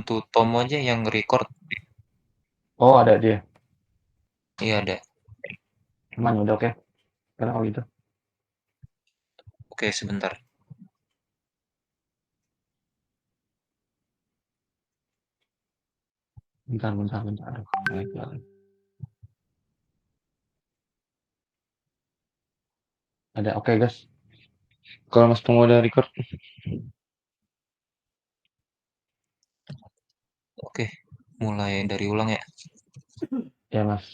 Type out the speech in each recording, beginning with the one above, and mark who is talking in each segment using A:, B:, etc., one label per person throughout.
A: bantu Tomo aja yang record.
B: Oh, ada dia.
A: Iya ada.
B: Cuman udah oke. Karena kalau gitu.
A: Oke, sebentar.
B: Bentar, bentar, bentar. Aduh, naik lagi. Ada oke guys. Kalau Mas Tunggu udah record.
A: Oke, mulai dari ulang ya.
B: Ya Mas.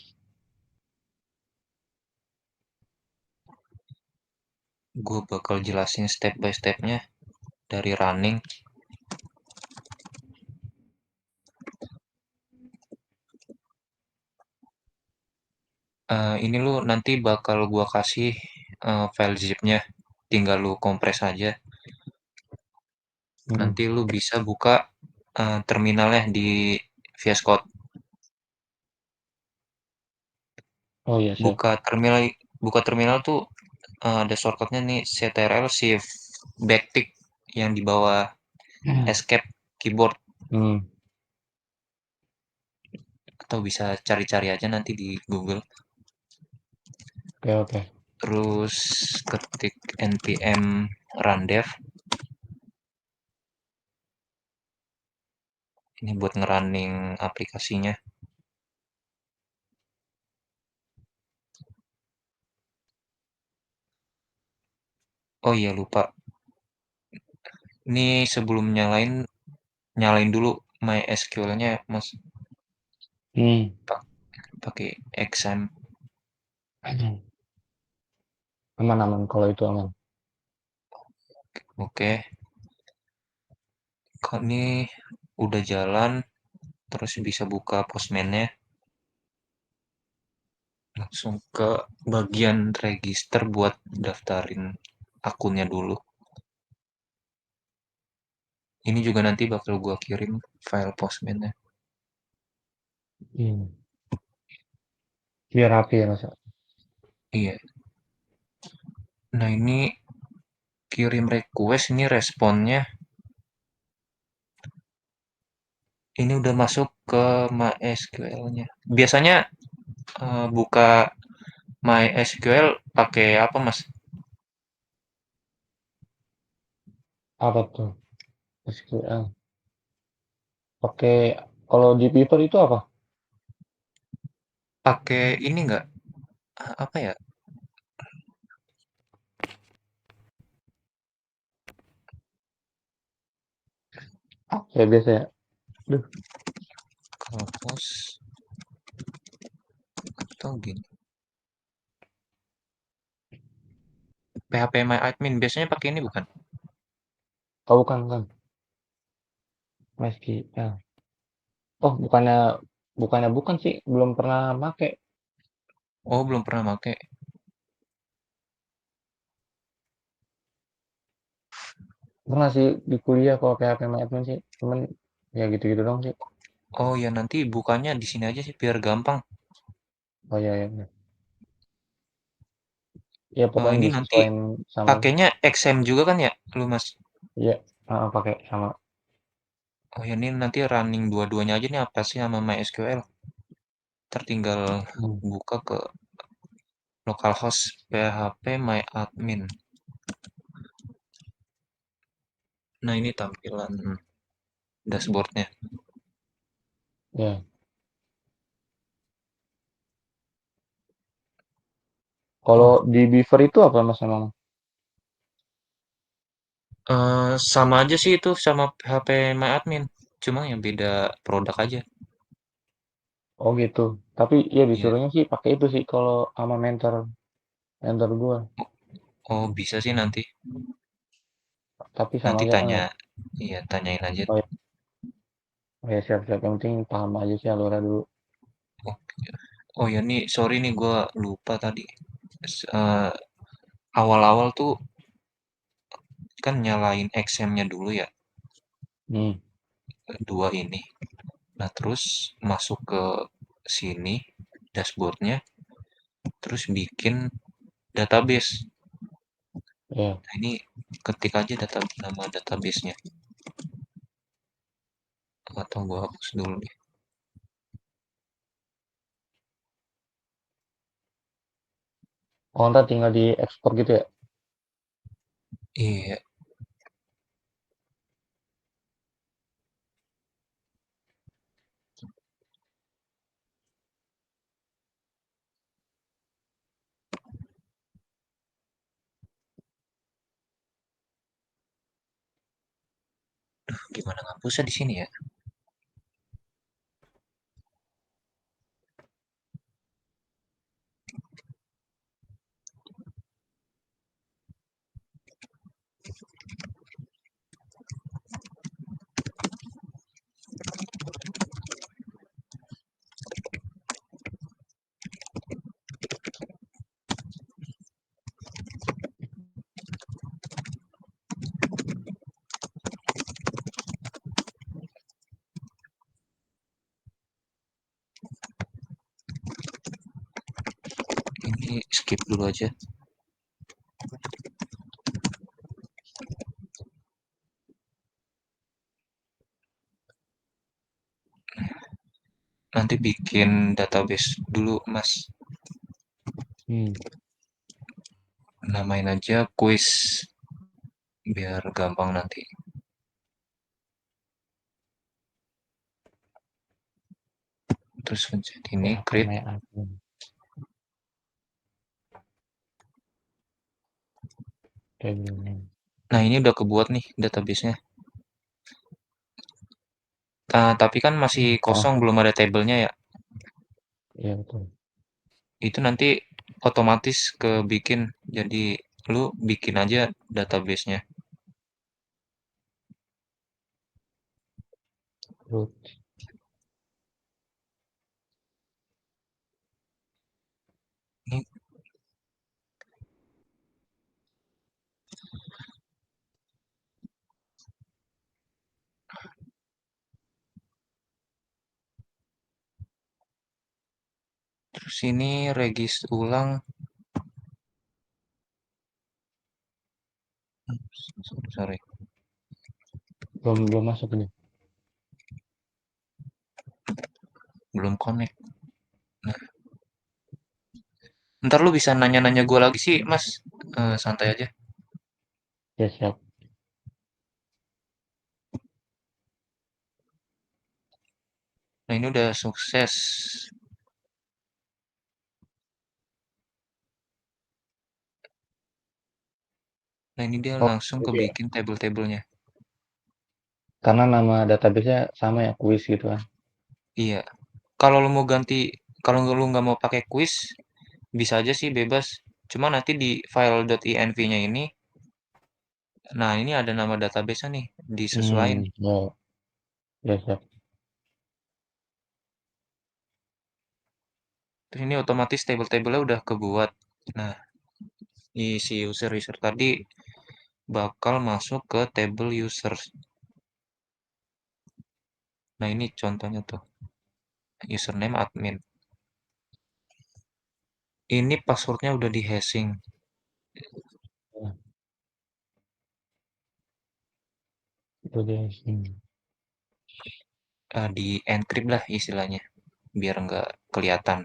A: Gue bakal jelasin step by stepnya dari running. Ini lu nanti bakal gua kasih file zipnya. Tinggal lu kompres aja.
B: Hmm.
A: Nanti lu bisa buka terminalnya di VS Code.
B: Oh iya siap.
A: Buka terminal, buka terminal tuh ada shortcutnya nih CTRL Shift Backtick yang di bawah Escape keyboard,
B: Hmm.
A: atau bisa cari-cari aja nanti di Google.
B: Oke oke.
A: Terus ketik npm rundev. Ini buat ngerunning aplikasinya. Oh iya lupa. Ini sebelum nyalain dulu MySQL-nya, Mas.
B: Hmm.
A: Pakai XAMPP.
B: Aman aman kalau itu aman.
A: Oke. Kok ini udah jalan, terus bisa buka Postman-nya. Langsung ke bagian register buat daftarin akunnya dulu. Ini juga nanti bakal gua kirim file Postman-nya.
B: Hmm. Biar rapi ya Mas.
A: Iya. Nah ini kirim request, ini responnya. Ini udah masuk ke MySQL-nya. Biasanya buka MySQL pakai apa, Mas?
B: Apa tuh? SQL. Oke. Kalau di Beaver itu apa?
A: Pakai ini enggak? Apa ya?
B: Ya biasa ya. Duh.
A: Compose atau gini. PHP My Admin biasanya pakai ini bukan?
B: Oh bukan bukan. SQL. Oh bukannya bukannya bukan sih. Belum pernah make.
A: Oh, belum pernah pakai.
B: Pernah sih di kuliah kalau PHP admin sih. Cuman ya gitu-gitu dong sih.
A: Oh ya nanti bukannya di sini aja sih biar gampang.
B: Oh iya iya. Iya. Ya pokoknya
A: Ini nanti
B: disesuaikan sama ini.
A: pakainya XM juga kan ya, lu Mas?
B: Iya, pakai sama.
A: Oh ya ini nanti running dua-duanya aja nih aplikasi sama MySQL. Tertinggal
B: Hmm,
A: buka ke localhost php_my_admin. Nah ini tampilan dashboardnya.
B: ya. Kalau
A: Oh,
B: di Beaver itu apa Mas emang?
A: sama aja sih itu sama php_my_admin. Cuma yang beda produk aja.
B: Oh gitu. Tapi ya
A: Iya.
B: disuruhnya sih pakai itu sih kalau sama mentor mentor gua.
A: Oh bisa sih nanti.
B: Tapi sama
A: Nanti
B: aja kan
A: tanya,
B: ya.
A: iya tanyain aja.
B: Oh ya, oh, ya siap-siap. Yang penting paham aja sih alurnya dulu.
A: Oh, oh ya nih, sorry nih gue lupa tadi. Awal-awal tuh kan nyalain XM-nya dulu ya,
B: Hmm,
A: dua ini. Nah terus masuk ke sini, dashboardnya, terus bikin database.
B: ya.
A: Nah ini ketik aja nama databasenya. Atau gua hapus dulu deh.
B: Oh, ntar tinggal di ekspor gitu ya?
A: Iya, gimana ngapusnya di sini ya? Ini skip dulu aja. Nanti bikin database dulu, Mas.
B: Hmm.
A: Namain aja quiz biar gampang nanti. Terus pencet ini
B: PHP
A: create.
B: My Admin. Table name.
A: Nah, ini udah kebuat nih database-nya. Nah, tapi kan masih
B: Oh,
A: kosong, belum ada tabelnya ya.
B: iya betul.
A: Itu nanti otomatis kebikin. Jadi lu bikin aja database-nya.
B: Root.
A: Ini terus ini regis ulang. Sorry,
B: Belum belum masuk ini.
A: belum connect. Nah, ntar lu bisa nanya-nanya gue lagi sih, Mas. Santai aja.
B: Ya siap.
A: Nah, ini udah sukses. Nah, ini dia
B: Oh,
A: langsung
B: gitu ya.
A: kebikin table-tablenya.
B: Karena nama database-nya sama ya, quiz gitu kan.
A: Iya. Kalau lu mau ganti, kalau lu nggak mau pakai quiz, bisa aja sih bebas. Cuma nanti di file.env-nya ini, nah ini ada nama database-nya nih, disesuaikan.
B: Ya, ya siap.
A: Terus ini otomatis table-tablenya udah kebuat. Nah, si user-user tadi bakal masuk ke table users. Nah, ini contohnya tuh, username admin. Ini passwordnya udah di hashing,
B: Ya, itu dia sini.
A: di encrypt lah istilahnya, biar nggak kelihatan.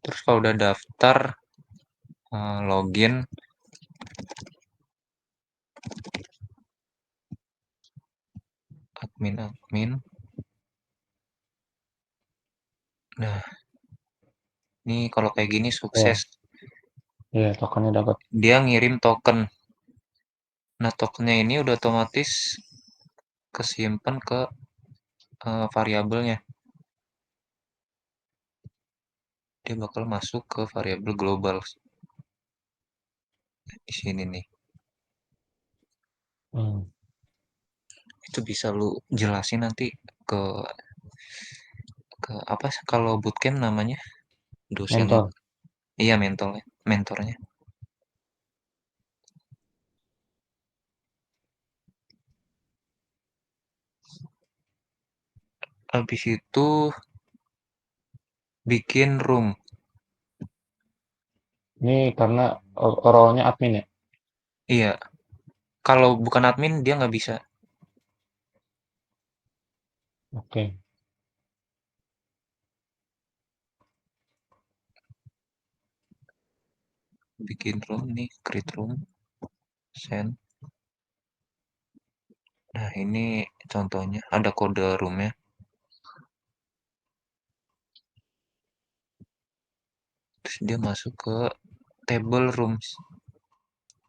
A: Terus kalau udah daftar, login, admin. Nah, ini kalau kayak gini sukses.
B: Ya, ya tokennya dapat.
A: Dia ngirim token. Nah, tokennya ini udah otomatis kesimpan ke variabelnya. Dia bakal masuk ke variabel global di sini nih.
B: Hmm.
A: Itu bisa lu jelasin nanti ke ke apa sih kalau bootcamp namanya? Dosennya.
B: Mentor.
A: Iya, mentornya. Habis itu bikin room.
B: Ini karena role-nya admin ya.
A: Iya, kalau bukan admin dia nggak bisa
B: Oke.
A: bikin room nih, create room, send. Nah, ini contohnya, ada kode roomnya. Terus dia masuk ke table rooms.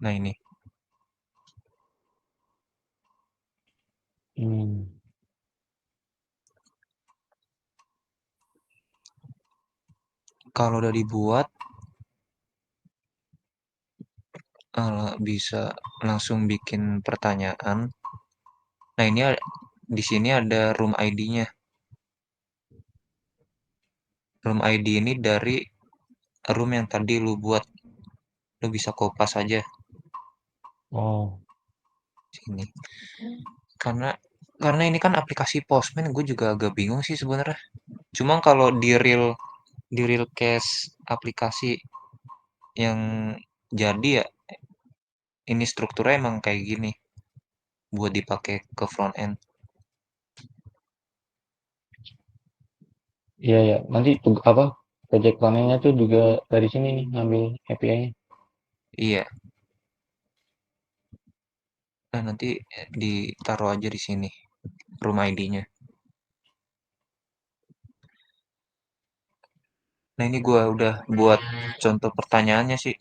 A: Nah, ini.
B: Hmm.
A: Kalau udah dibuat, bisa langsung bikin pertanyaan. Nah, ini di sini ada room ID-nya. Room ID ini dari room yang tadi lu buat. Lu bisa kopas aja
B: Oh,
A: sini. Karena ini kan aplikasi Postman, gue juga agak bingung sih sebenarnya. Cuma kalau di real case aplikasi yang jadi ya, ini strukturnya emang kayak gini buat dipakai ke front end.
B: iya ya. Nanti tuh apa? Project planning-nya tuh juga dari sini nih ngambil API-nya.
A: Iya. Nah, nanti ditaruh aja di sini room ID-nya. Nah, ini gua udah buat contoh pertanyaannya sih.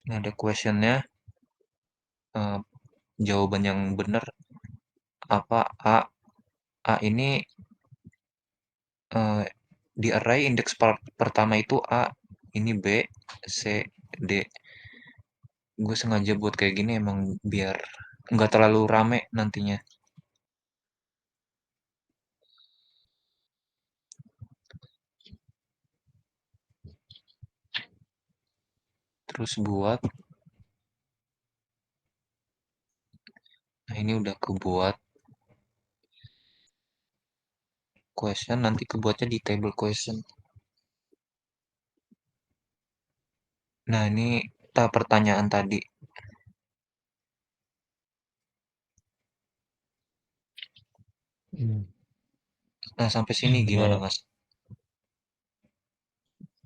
A: Ini ada questionnya, eh, jawaban yang benar apa A. A ini eh, di array indeks pertama itu A, ini B, C, D. Gue sengaja buat kayak gini emang biar nggak terlalu rame nantinya. Terus buat, nah ini udah kebuat question, nanti kebuatnya di table question. Nah, ini tahap pertanyaan tadi.
B: Hmm.
A: Nah, sampai sini
B: Iya
A: gimana,
B: ya.
A: Mas?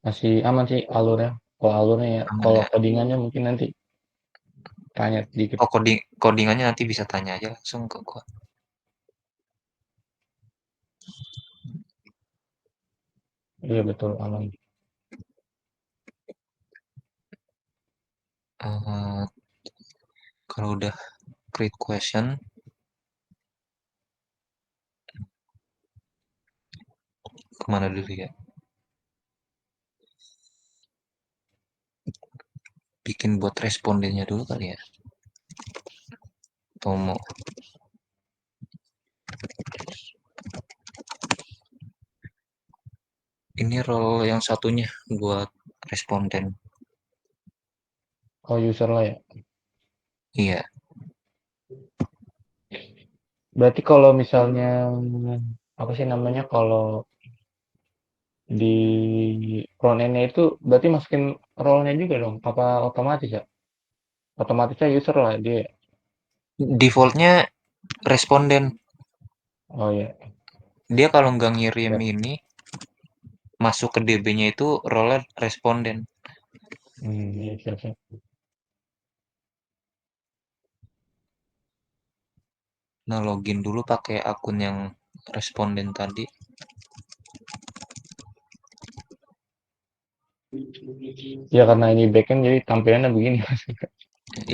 B: Masih aman sih alurnya. Kalau alurnya ya,
A: Aman
B: kalau
A: ya?
B: codingannya mungkin nanti tanya sedikit.
A: Oh, codingannya nanti bisa tanya aja langsung ke gua.
B: Iya betul aman.
A: Eh, kalau udah create question, kemana dulu ya? Bikin buat respondennya dulu kali ya. Tomo. Ini role yang satunya buat responden.
B: Oh user lah ya.
A: Iya,
B: Berarti kalau misalnya apa sih namanya kalau di front end-nya itu berarti masukin role-nya juga dong. Apa otomatis ya? Otomatisnya user lah dia.
A: defaultnya responden.
B: Oh ya.
A: Dia kalau nggak ngirim
B: Siap.
A: ini, masuk ke DB-nya itu role responden.
B: Iya, siap, siap.
A: Nah, login dulu pakai akun yang responden tadi.
B: Ya karena ini backend jadi tampilannya begini.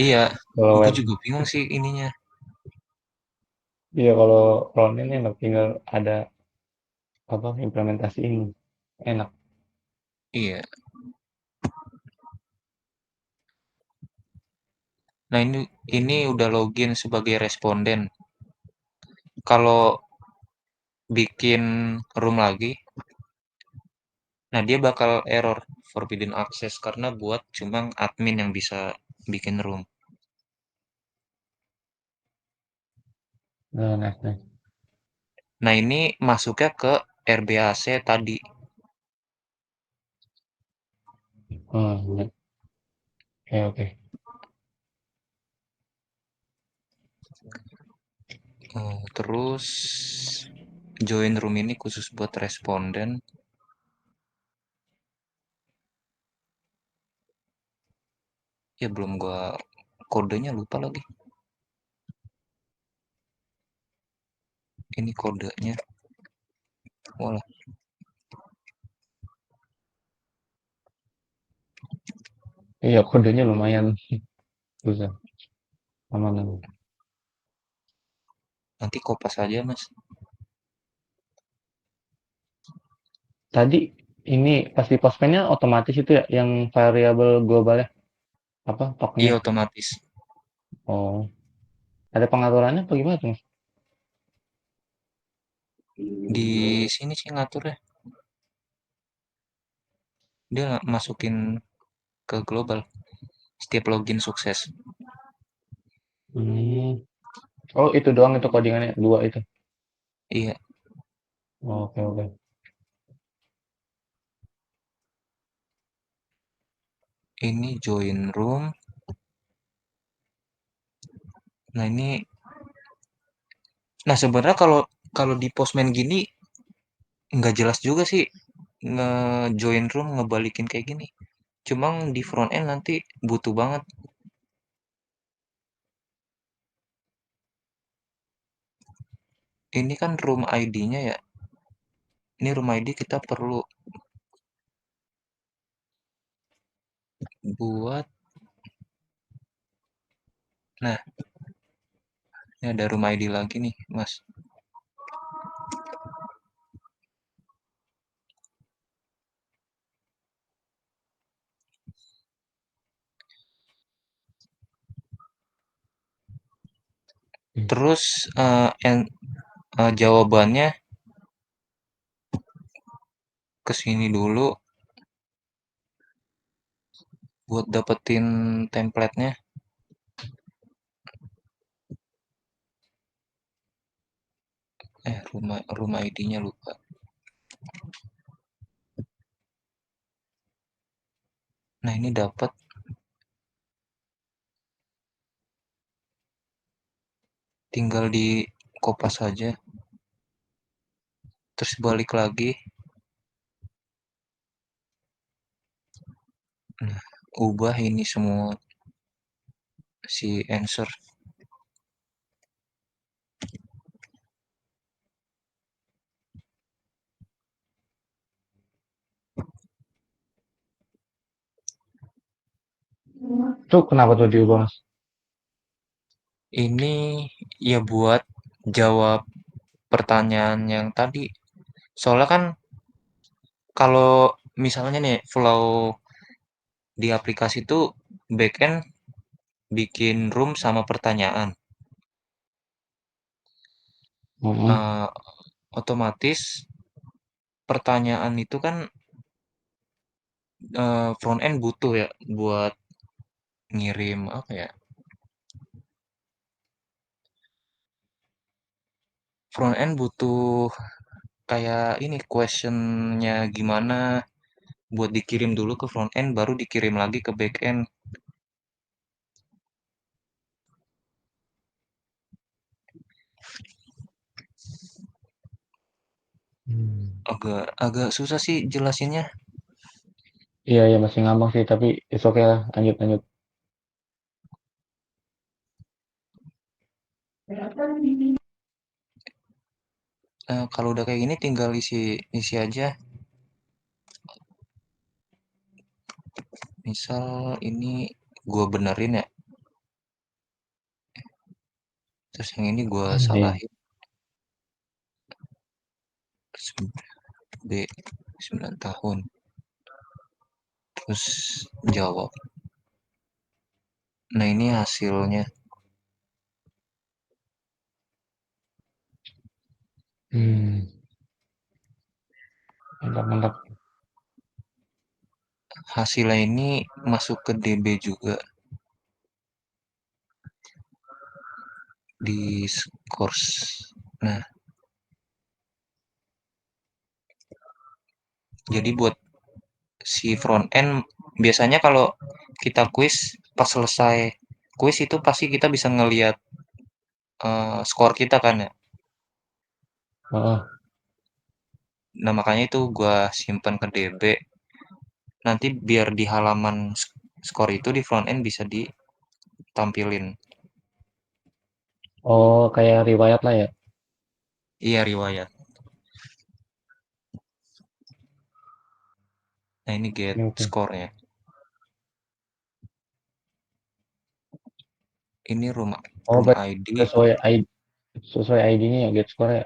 A: Iya,
B: Kalau
A: gue
B: web,
A: juga bingung sih ininya.
B: iya kalau front end enak tinggal ada apa implementasi ini enak.
A: Iya. Nah, ini udah login sebagai responden. Kalau bikin room lagi, nah dia bakal error forbidden access karena buat cuma admin yang bisa bikin room.
B: Nah, nice, nice.
A: Nah, ini masuknya ke RBAC tadi.
B: Hmm, oke, oke.
A: Terus join room ini khusus buat responden. Ya belum gua kodenya lupa lagi. Ini kodenya. Walah,
B: Iya, kodenya lumayan susah. Aman.
A: nanti kopas aja, Mas.
B: Tadi ini pasti postman-nya otomatis itu ya, yang variabel globalnya apa tokennya?
A: Iya otomatis.
B: Oh, ada pengaturannya apa gimana tuh, Mas?
A: Di sini sih ngatur ya. Dia masukin ke global setiap login sukses.
B: Hmm. Oh, itu doang itu codingannya dua itu.
A: Iya,
B: Oke, oke.
A: ini join room. Nah, sebenarnya kalau kalau di postman gini nggak jelas juga sih nge-join room ngebalikin kayak gini. Cuma di front end nanti butuh banget. Ini kan room ID-nya ya. Ini room ID kita perlu buat. Nah, ini ada room ID lagi nih, Mas.
B: Hmm.
A: Terus jawabannya ke sini dulu buat dapetin template-nya. Room ID-nya lupa. Nah, ini dapat, tinggal di kopas saja. Terus balik lagi. Nah, ubah ini semua si answer.
B: Itu kenapa tuh diubah, Mas?
A: Ini ya buat jawab pertanyaan yang tadi. Soalnya kan kalau misalnya nih flow di aplikasi itu backend bikin room sama pertanyaan.
B: Mm-mm.
A: Eh, Otomatis pertanyaan itu kan front end butuh ya buat ngirim apa ya? Front end butuh kayak ini questionnya gimana buat dikirim dulu ke front end baru dikirim lagi ke back end.
B: Hmm.
A: Agak agak susah sih jelasinnya.
B: Iya, iya masih ngambang sih, tapi it's okay lah, lanjut lanjut.
A: Kalau udah kayak gini tinggal isi isi aja. Misal ini gua benerin ya, terus yang ini gua
B: Iya.
A: salahin. B 9 tahun. Terus jawab. Nah, ini hasilnya.
B: Hmm. Mantap, mantap.
A: Hasilnya ini masuk ke DB juga di scores. Nah, jadi buat si front end biasanya kalau kita quiz pas selesai quiz itu pasti kita bisa ngelihat skor kita kan ya.
B: Heeh.
A: Nah, makanya itu gua simpen ke DB. Nanti biar di halaman skor itu di front end bisa ditampilin.
B: Oh, kayak riwayat lah ya.
A: Iya, riwayat. Nah, ini get
B: Oke, oke.
A: score-nya. Ini
B: Oh,
A: room
B: berarti
A: ID.
B: sesuai ID-nya ya, get score ya.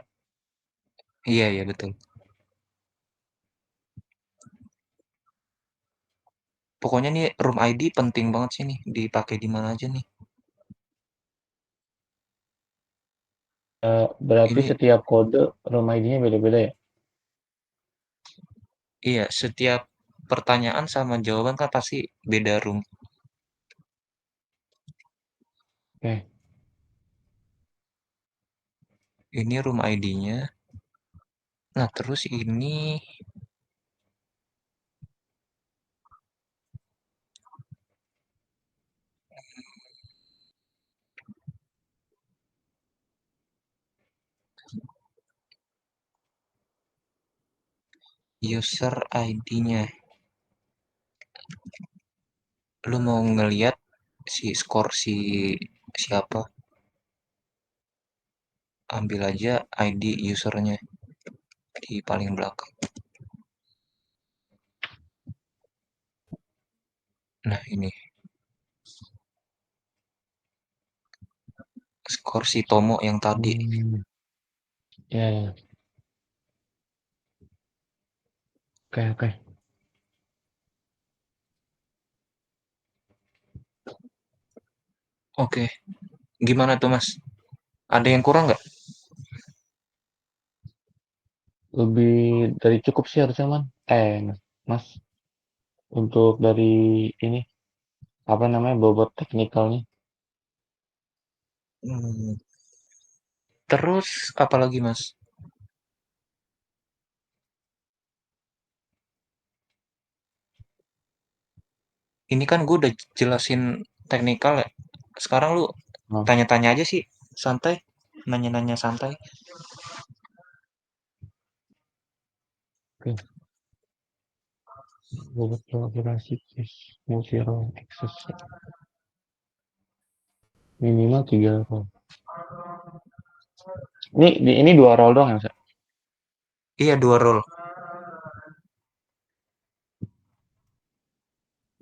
A: Iya, iya betul. Pokoknya nih room ID penting banget sih nih, dipakai di mana aja nih.
B: Berarti
A: Ini
B: setiap kode room ID-nya beda-beda ya.
A: iya, setiap pertanyaan sama jawaban kan pasti beda room.
B: Oke.
A: Ini room ID-nya. Nah, terus ini user ID-nya. Lu mau ngeliat si skor si siapa? Ambil aja ID usernya di paling belakang. Nah, ini skor si Tomo yang tadi.
B: Hmm, ya, ya. Oke, oke.
A: Oke, gimana tuh Mas? Ada yang kurang nggak?
B: Lebih dari cukup sih harusnya, Man. Mas, untuk dari ini, apa namanya, bobot teknikalnya.
A: Hmm, terus apa lagi Mas? Ini kan gue udah jelasin teknikal ya. Sekarang lu
B: Nah,
A: tanya-tanya aja sih, santai. Nanya-nanya santai.
B: oke. Bobot kolaborasi case multi-role access. Minimal 3 role. Ini 2 role dong ya, Mas?
A: Iya, dua role.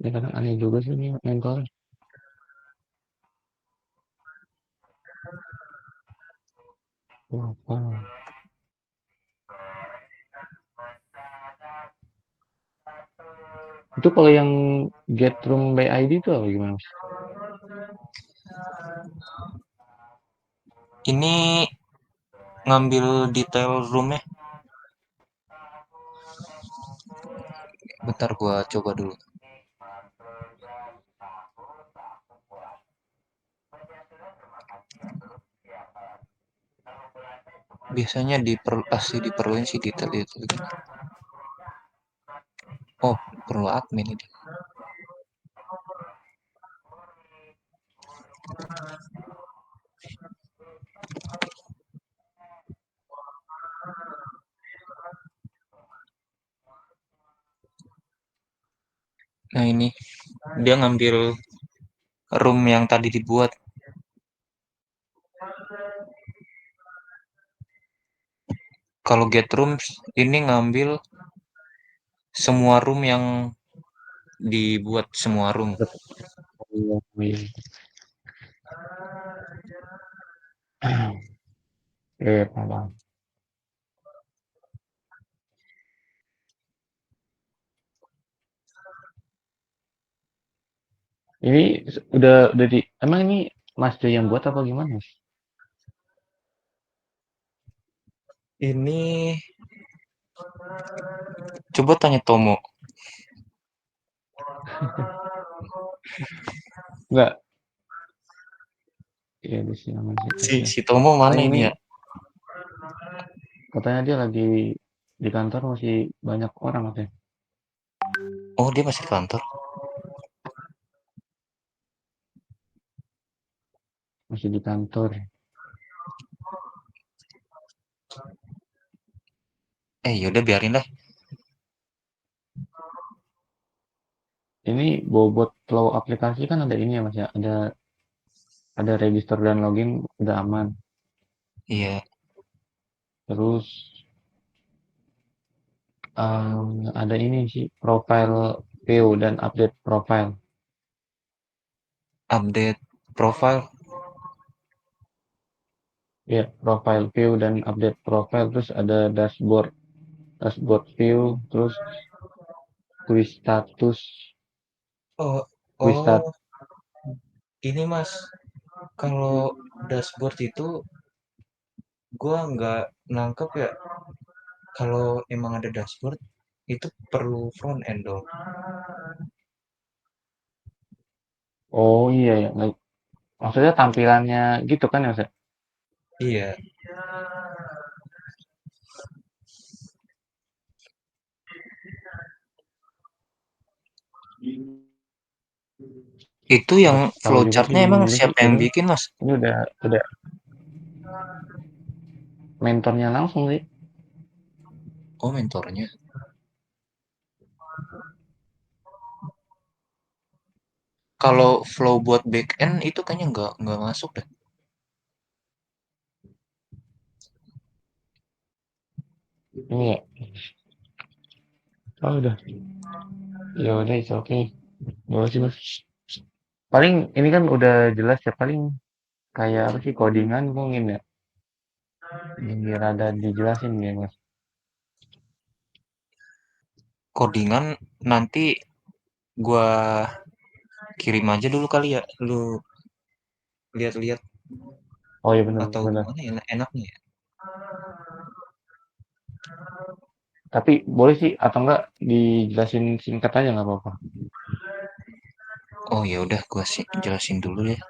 B: Ini kadang aneh juga sih ini mentor. Apa? Itu kalau yang get room by ID itu apa gimana, Mas?
A: Ini ngambil detail roomnya. Bentar gua coba dulu. Biasanya pasti diperluin sih detail itu. Oh, perlu admin ini. Nah ini dia ngambil room yang tadi dibuat. Kalau get rooms ini ngambil semua room yang dibuat semua room.
B: Oh, iya. Paham. Ini udah emang ini Mas Jo yang buat apa gimana, Mas?
A: Ini coba tanya Tomo.
B: Enggak, iya di sini namanya si
A: Si
B: Tasya.
A: si Tomo mana
B: Katanya
A: ini
B: ini,
A: ya?
B: katanya dia lagi di kantor masih banyak orang katanya.
A: Oh, dia masih di kantor.
B: Masih di kantor.
A: Yaudah biarin lah.
B: Ini bobot flow aplikasi kan ada ini ya Mas ya, ada register dan login udah aman.
A: Iya,
B: Terus ada ini sih profile view dan update profile.
A: update profile.
B: Ya, profile view dan update profile terus ada dashboard view terus quiz status
A: Oh,
B: quiz stat
A: oh, ini Mas, kalau dashboard itu gua nggak nangkep ya. Kalau emang ada dashboard, itu perlu front end dong.
B: oh iya ya maksudnya tampilannya gitu kan ya Mas ya?
A: Iya, itu yang
B: Nggak tahu juga sih
A: flowchartnya
B: belum
A: emang
B: juga sih
A: siapa yang
B: kayaknya
A: bikin Mas?
B: ini udah mentornya langsung sih.
A: Oh, mentornya. Kalau flow buat back end itu kayaknya nggak masuk deh.
B: Ini ya oh udah ya udah it's okay boleh sih Mas paling ini kan udah jelas ya paling kayak apa sih codingan mungkin ya biar ada dijelasin ya Mas.
A: Codingan nanti gua kirim aja dulu kali ya. Lu lihat-lihat
B: Oh iya benar
A: atau
B: benar.
A: gimana ya enaknya ya?
B: Tapi boleh sih atau enggak dijelasin singkat aja nggak apa-apa.
A: Oh ya udah gua sih jelasin dulu deh.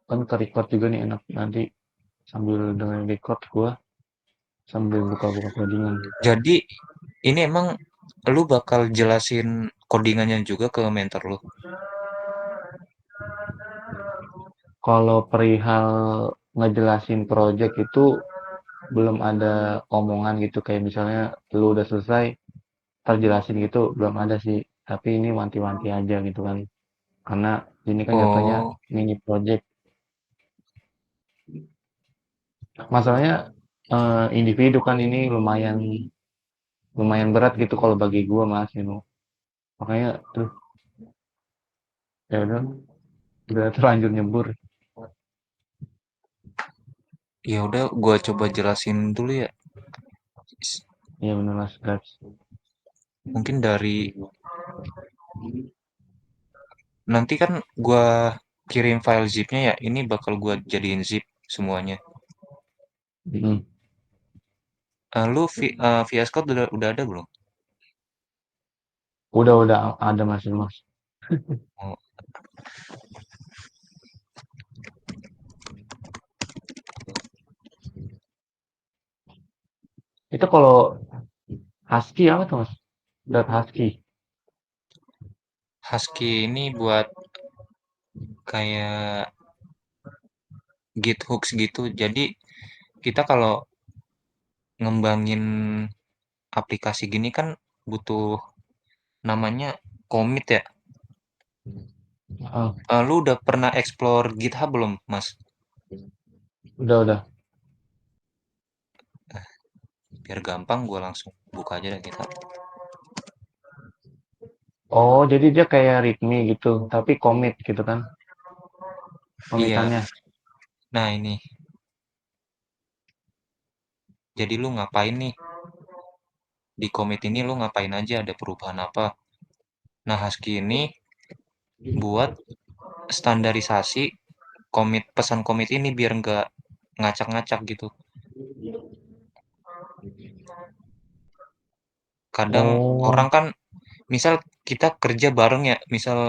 B: Kan ke record juga nih enak nanti sambil dengerin record gua sambil buka-buka codingan.
A: Jadi ini emang lu bakal jelasin codingannya juga ke mentor lu.
B: Kalau perihal ngejelasin project itu belum ada omongan gitu kayak misalnya lu udah selesai terjelasin gitu belum ada sih. Tapi ini wanti-wanti aja gitu kan. Karena ini kan jatuhnya
A: Oh,
B: mini project. Masalahnya individu kan ini lumayan lumayan berat gitu kalau bagi gua Mas ini. Makanya tuh ya udah terlanjur nyebur.
A: ya udah gua coba jelasin dulu ya.
B: Iya benar Mas Gats.
A: Mungkin dari nanti kan gua kirim file zipnya ya. Ini bakal gua jadiin zip semuanya.
B: Mm.
A: Lu VS Code udah ada belum?
B: Udah ada Mas Mas.
A: Oh,
B: Itu kalau Husky apa tuh Mas? Dot Husky.
A: Husky ini buat kayak git hooks gitu. Jadi kita kalau ngembangin aplikasi gini kan butuh namanya commit ya.
B: Ah,
A: Lu udah pernah explore GitHub belum, Mas?
B: udah.
A: Biar gampang gue langsung buka aja deh GitHub.
B: Oh, jadi dia kayak readme gitu, tapi commit gitu kan?
A: Iya,
B: Komitannya.
A: nah ini. Jadi lu ngapain nih? Di commit ini lu ngapain aja, ada perubahan apa? Nah, Husky ini buat standarisasi pesan commit ini biar nggak ngacak-ngacak gitu. Kadang orang
B: Oh,
A: kan, misal kita kerja bareng ya, misal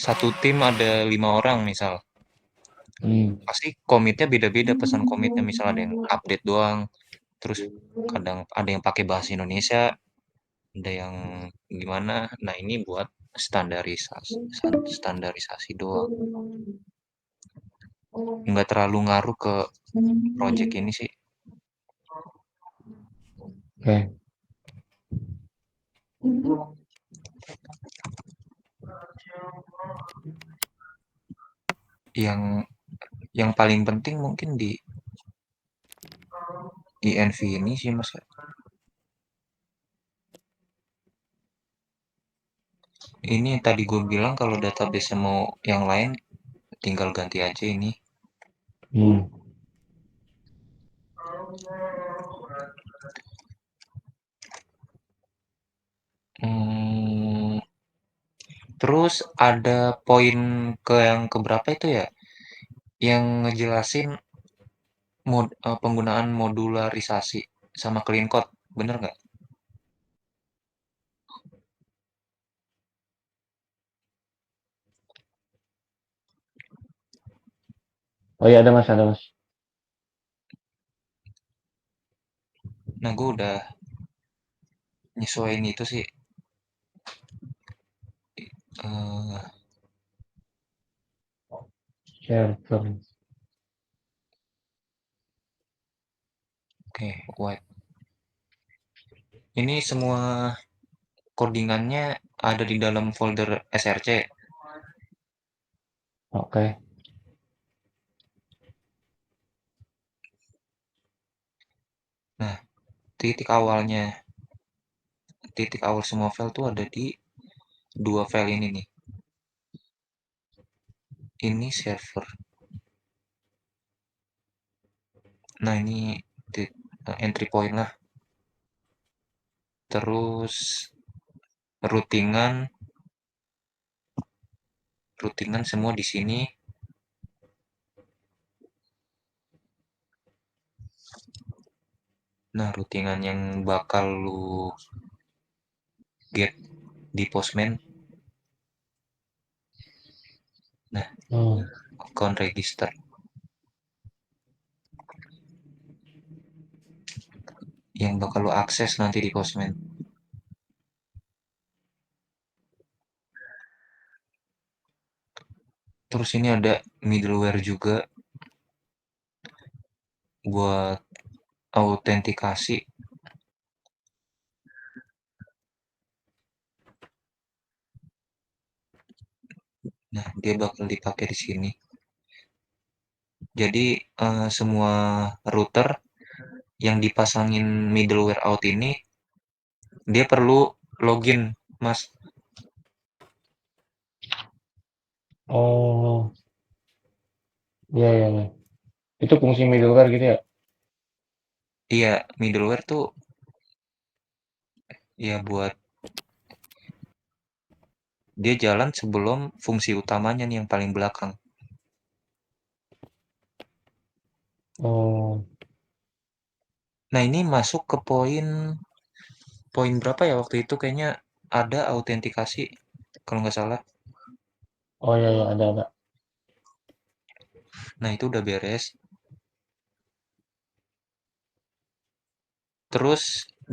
A: satu tim ada 5 orang misal.
B: hmm.
A: Pasti komitnya beda-beda pesan komitnya, misal ada yang update doang, terus kadang ada yang pakai bahasa Indonesia, ada yang gimana. Nah, ini buat standarisasi doang. Nggak terlalu ngaruh ke project ini sih.
B: Oke.
A: Yang yang paling penting mungkin di INV ini sih Mas. Ini yang tadi gue bilang kalau database mau yang lain tinggal ganti aja ini.
B: Hmm.
A: Hmm, terus ada poin ke yang keberapa itu ya? Yang ngejelasin penggunaan modularisasi sama clean code, bener nggak?
B: Oh iya ada Mas, ada Mas.
A: Nah, gue udah nyesuaiin itu sih. Eh,
B: Server.
A: Oke, white. Ini semua codingannya ada di dalam folder src.
B: Oke.
A: Nah, titik awalnya, titik awal semua file tuh ada di dua file ini nih. Ini server. Nah, ini entry point lah. Terus routingan, routingan semua di sini. Nah, routingan yang bakal lu get di Postman. Nah,
B: Hmm.
A: account register yang bakal lu akses nanti di Postman. Terus ini ada middleware juga buat autentikasi. Nah, dia bakal dipakai di sini. Jadi semua router yang dipasangin middleware out ini dia perlu login, Mas.
B: Oh, iya iya iya. Itu fungsi middleware gitu ya?
A: Iya, middleware tuh ya buat dia jalan sebelum fungsi utamanya nih yang paling belakang.
B: Oh,
A: Nah, ini masuk ke poin poin berapa ya waktu itu kayaknya ada autentikasi kalau nggak salah.
B: oh iya iya ada.
A: Nah, itu udah beres. Terus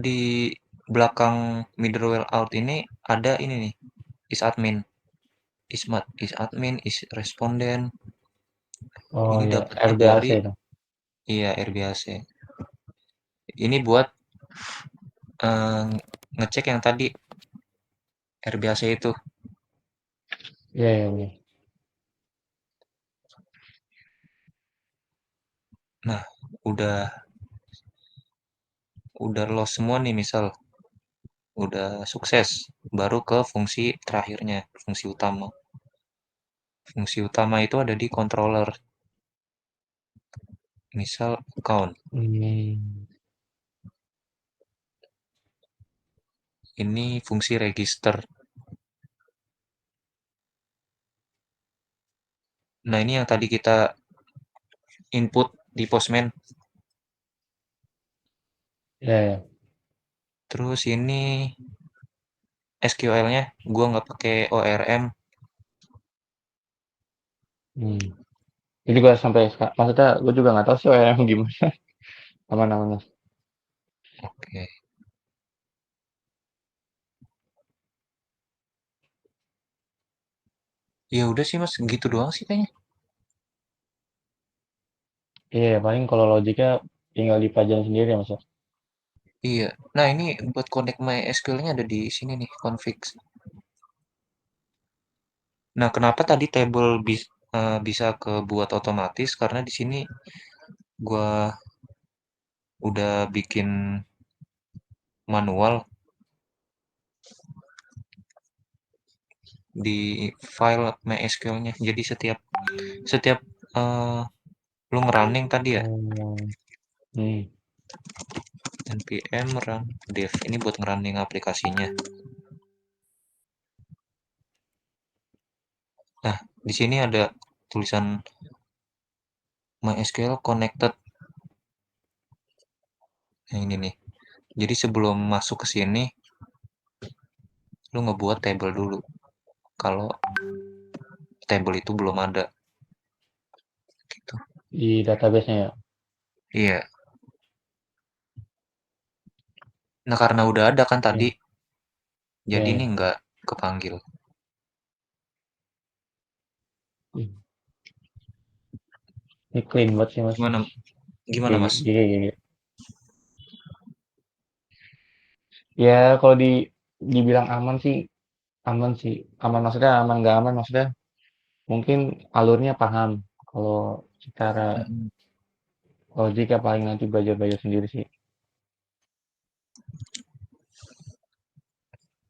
A: di belakang middleware out ini ada ini nih, isadmin. Isadmin, is responden.
B: Oh
A: Ini
B: iya,
A: dapatnya
B: RBAC
A: dari
B: itu.
A: iya RBAC. Ini buat eh, ngecek yang tadi RBAC itu.
B: Iya iya iya.
A: Nah, udah udah loss semua nih misal, udah sukses, baru ke fungsi terakhirnya, fungsi utama. Fungsi utama itu ada di controller, misal account.
B: Hmm.
A: Ini fungsi register. Nah, ini yang tadi kita input di Postman.
B: Iya iya.
A: Terus ini SQL-nya, gua nggak pakai ORM.
B: Hmm. Itu juga sampai maksudnya gue juga nggak tahu sih ORM gimana nama namanya.
A: Oke. Ya udah sih Mas, gitu doang sih kayaknya.
B: Iya paling kalau logiknya tinggal dipajang sendiri ya mas. Ya.
A: Iya. Nah, ini buat connect MySQL-nya ada di sini nih, config. Nah, kenapa tadi table bisa kebuat otomatis? Karena di sini gua udah bikin manual di file MySQL-nya. Jadi setiap setiap eh, lu ngerunning tadi ya,
B: Oh, hmm.
A: npm run dev ini buat ngerunning aplikasinya. Nah, di sini ada tulisan MySQL connected. Nah, ini nih. Jadi sebelum masuk ke sini, lu ngebuat table dulu. Kalau table itu belum ada, gitu.
B: Di database-nya ya.
A: Iya. Nah, karena udah ada kan tadi,
B: Oke.
A: jadi
B: Ya,
A: ini
B: ya.
A: nggak kepanggil.
B: Ih, ini clean banget sih mas.
A: Gimana? Gimana,
B: GG,
A: Mas?
B: GG, GG. Ya kalau dibilang aman sih. Aman maksudnya aman nggak aman maksudnya mungkin alurnya paham. Kalau secara
A: Mm-mm.
B: logik ya paling nanti belajar-belajar sendiri sih.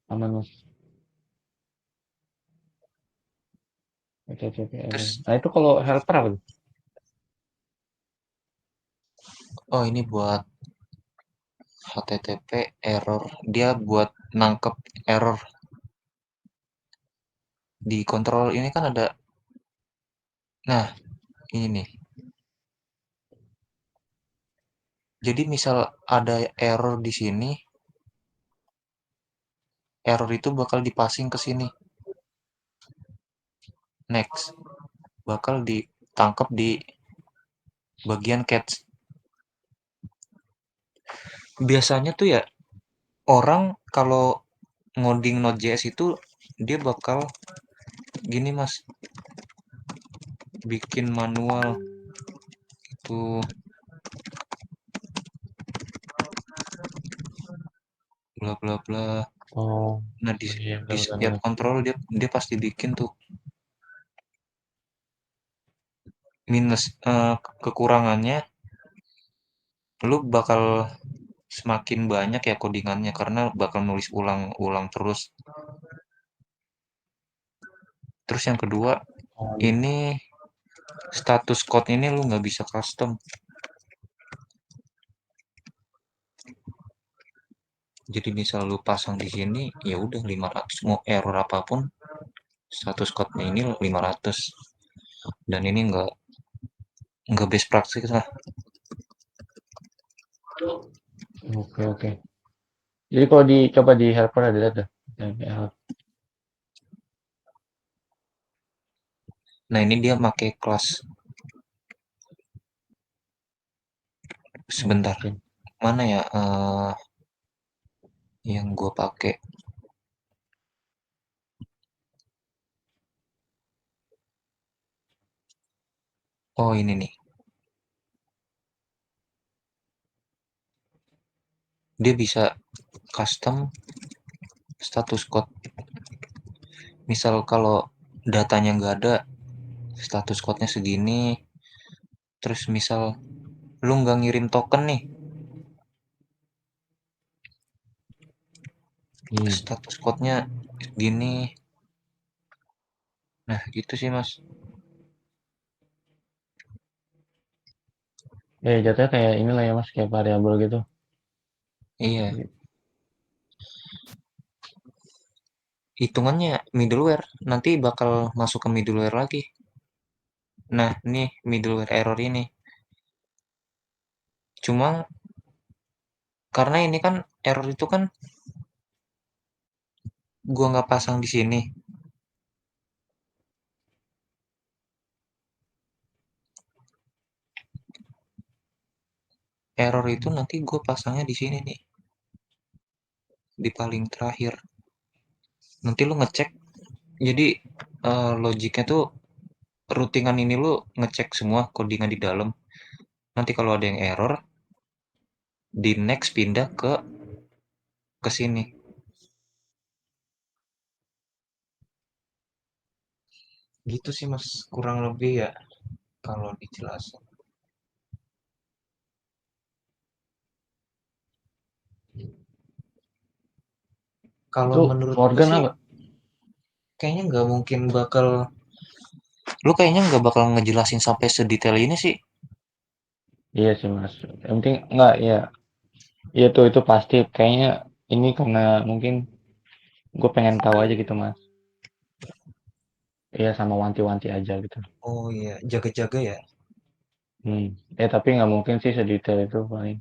B: Aman mas. Oke, oke, oke.
A: Terus,
B: Nah itu kalau helper apa tuh?
A: oh ini buat HTTP error. Dia buat nangkep error di kontrol ini kan ada. Nah, ini nih. Jadi misal ada error di sini, error itu bakal dipasing ke sini. Next, bakal ditangkap di bagian catch. Biasanya tuh ya orang kalau ngoding Node.js itu dia bakal gini Mas, bikin manual itu bla bla bla.
B: Oh,
A: Nah,
B: iya
A: di
B: benar
A: setiap
B: benar.
A: kontrol dia dia pasti bikin tuh minus kekurangannya lu bakal semakin banyak ya codingannya karena bakal nulis ulang-ulang terus. Terus yang kedua,
B: Oh,
A: ini status code ini lu nggak bisa custom. Jadi misal lu pasang di sini, ya udah 500 mau error apapun, status code-nya ini 500. Dan ini nggak best practice lah.
B: oke, oke. Jadi kalau dicoba di helper ada lihat dah. Ya,
A: Nah, ini dia pakai kelas sebentar.
B: oke.
A: Mana ya yang gue pakai? Oh, ini nih. Dia bisa custom status code. Misal kalau datanya nggak ada, status code-nya segini. Terus misal lu nggak ngirim token nih,
B: Hmm.
A: status code-nya gini. Nah, gitu sih, Mas.
B: Jatuhnya kayak inilah ya mas, kayak variabel gitu.
A: Iya, hitungannya middleware. Nanti bakal masuk ke middleware lagi. Nah, nih middleware error ini. Cuma karena ini kan error itu kan gua nggak pasang di sini. Error itu nanti gue pasangnya di sini nih, di paling terakhir. Nanti lu ngecek. Jadi logiknya tuh routingan ini lu ngecek semua codingan di dalam. Nanti kalau ada yang error, di next pindah ke sini. Gitu sih Mas, kurang lebih ya kalau dijelasin. Kalau
B: Itu
A: menurutku
B: Morgan
A: sih
B: apa?
A: kayaknya nggak mungkin bakal, lu kayaknya nggak bakal ngejelasin sampai sedetail ini sih.
B: Iya sih Mas. Yang penting enggak ya. Iya tuh itu pasti kayaknya ini karena mungkin gue pengen tahu aja gitu Mas. Iya sama wanti-wanti aja gitu.
A: Oh iya, jaga-jaga ya.
B: Hmm. Tapi nggak mungkin sih sedetail itu paling.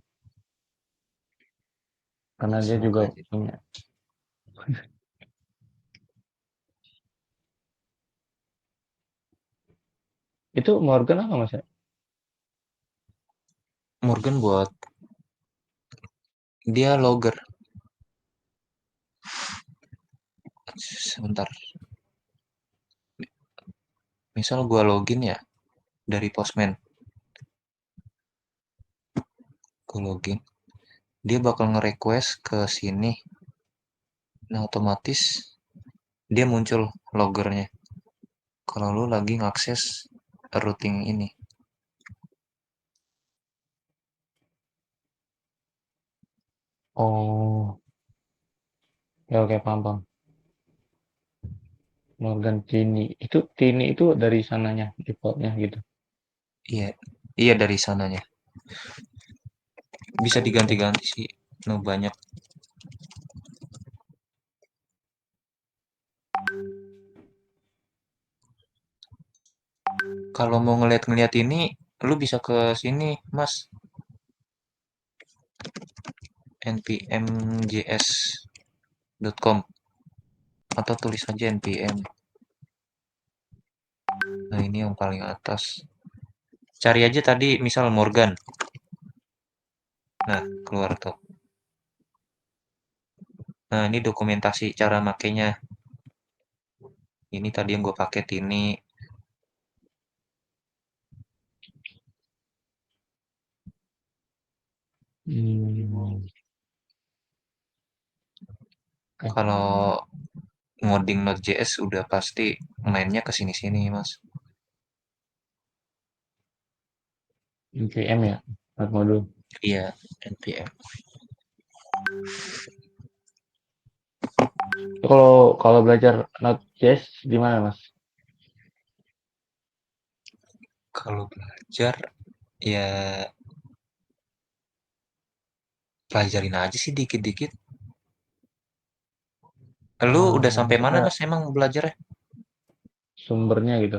B: Karena dia juga
A: Semoga aja.
B: punya. Itu Morgan apa Mas ya?
A: Morgan buat dia logger. Sebentar. Misal gua login ya dari Postman. Gua login. Dia bakal nge-request ke sini. Nah, otomatis dia muncul loggernya. Kalau lu lagi ngakses routing ini.
B: Oh, ya oke paham paham. Morgan Tini. Itu Tini itu dari sananya defaultnya gitu.
A: Iya, iya dari sananya. Bisa
B: Oke.
A: diganti-ganti sih. No, banyak. Kalau mau ngeliat-ngeliat ini, lu bisa ke sini, Mas. npmjs.com atau tulis aja npm. Nah, ini yang paling atas. Cari aja tadi misal Morgan. Nah, keluar tuh. Nah, ini dokumentasi cara makainya. Ini tadi yang gue paket ini.
B: Hmm. Eh,
A: Kalau ngoding Node.js udah pasti mainnya ke sini-sini, Mas.
B: NPM ya, Node modul.
A: Iya, npm.
B: Itu kalau kalau belajar Node.js di mana Mas?
A: Kalau belajar, ya pelajarin aja sih dikit-dikit. Lu udah sampai mana,
B: Maksudnya
A: Mas, emang belajarnya?
B: sumbernya gitu.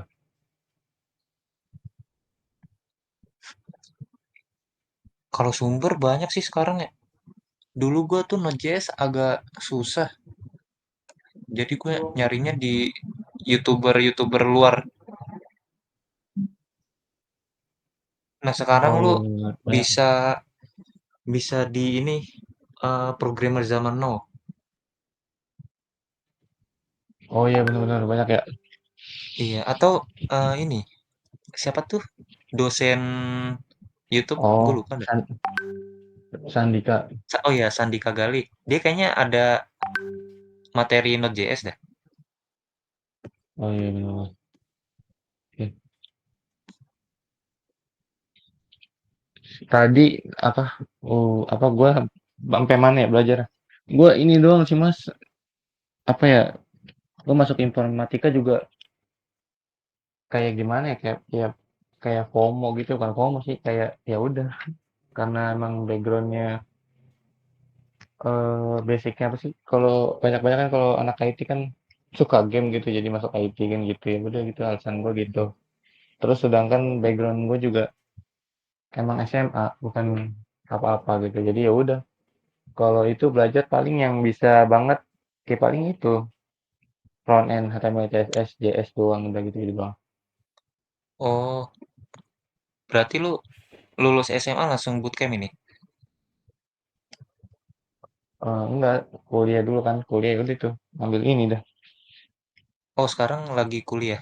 A: Kalau sumber banyak sih sekarang ya. Dulu gua tuh Node.js agak susah. Jadi gue nyarinya di YouTuber-YouTuber luar. Nah, sekarang
B: Oh
A: lu
B: iya benar. Banyak.
A: bisa bisa di ini programmer zaman now.
B: Oh iya benar-benar banyak ya.
A: Iya, atau ini siapa tuh dosen YouTube? Gue
B: Oh,
A: lupa dah.
B: Sandika.
A: Oh ya, Sandika Gali. Dia kayaknya ada materi Node.js dah.
B: Oh iya benar. Oke. Tadi apa? Apa gua sampai mana ya belajar? Gua ini doang sih Mas. Apa ya? Gua masuk informatika juga kayak gimana ya? Kayak FOMO gitu kan FOMO sih kayak ya udah karena emang backgroundnya basicnya apa sih? Kalau banyak-banyak kan kalau anak IT kan suka game gitu jadi masuk IT kan gitu ya udah gitu alasan gue gitu. Terus sedangkan background gue juga emang SMA bukan apa-apa gitu. Jadi ya udah. Kalau itu belajar paling yang bisa banget kayak paling itu front end HTML CSS JS doang udah gitu gitu doang.
A: Oh, berarti lu lulus SMA langsung bootcamp ini?
B: Enggak kuliah dulu kan kuliah udah itu ambil ini dah.
A: Oh, sekarang lagi kuliah.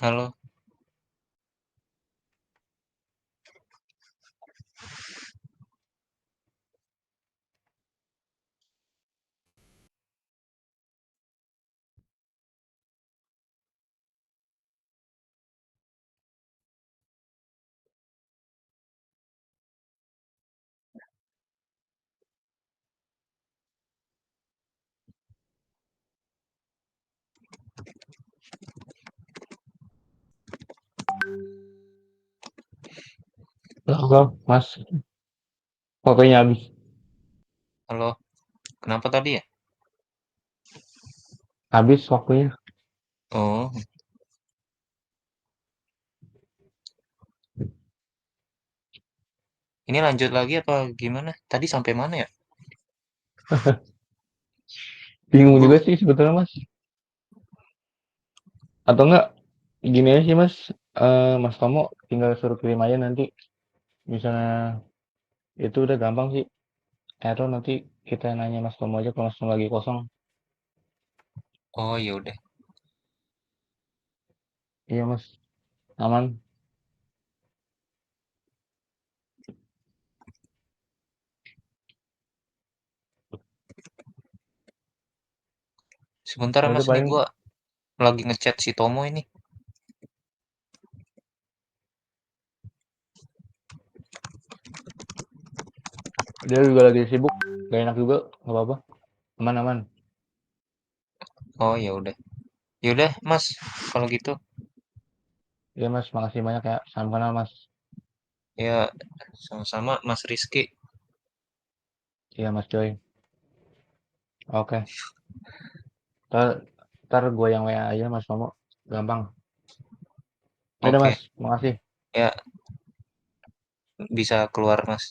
A: Halo,
B: Halo, Mas. Waktunya habis.
A: halo. Kenapa tadi ya?
B: Habis waktunya.
A: Oh, ini lanjut lagi apa gimana? Tadi sampai mana ya?
B: Bingung juga
A: Gue,
B: sih sebetulnya, Mas. Atau enggak, gini aja sih, Mas. Mas Tomo tinggal suruh kirim aja nanti. Misalnya itu udah gampang sih. Atau nanti kita nanya Mas Tomo aja kalau Mas Tomo lagi kosong.
A: oh ya udah.
B: Iya, Mas. Aman.
A: Sebentar
B: Ya udah
A: Mas, nih
B: paling
A: gua lagi ngechat si Tomo ini.
B: dia juga lagi sibuk. Gak enak juga. Gak apa-apa. Aman-aman.
A: Oh ya udah. Ya udah Mas, kalau gitu
B: Iya, Mas. Makasih banyak ya. Salam kenal, Mas.
A: ya sama-sama Mas Rizky.
B: Iya, Mas Joy. Oke. Ntar, ntar gue yang WA aja, Mas Tomo. Gampang. Ya udah,
A: Oke,
B: Mas. Makasih.
A: ya bisa keluar Mas.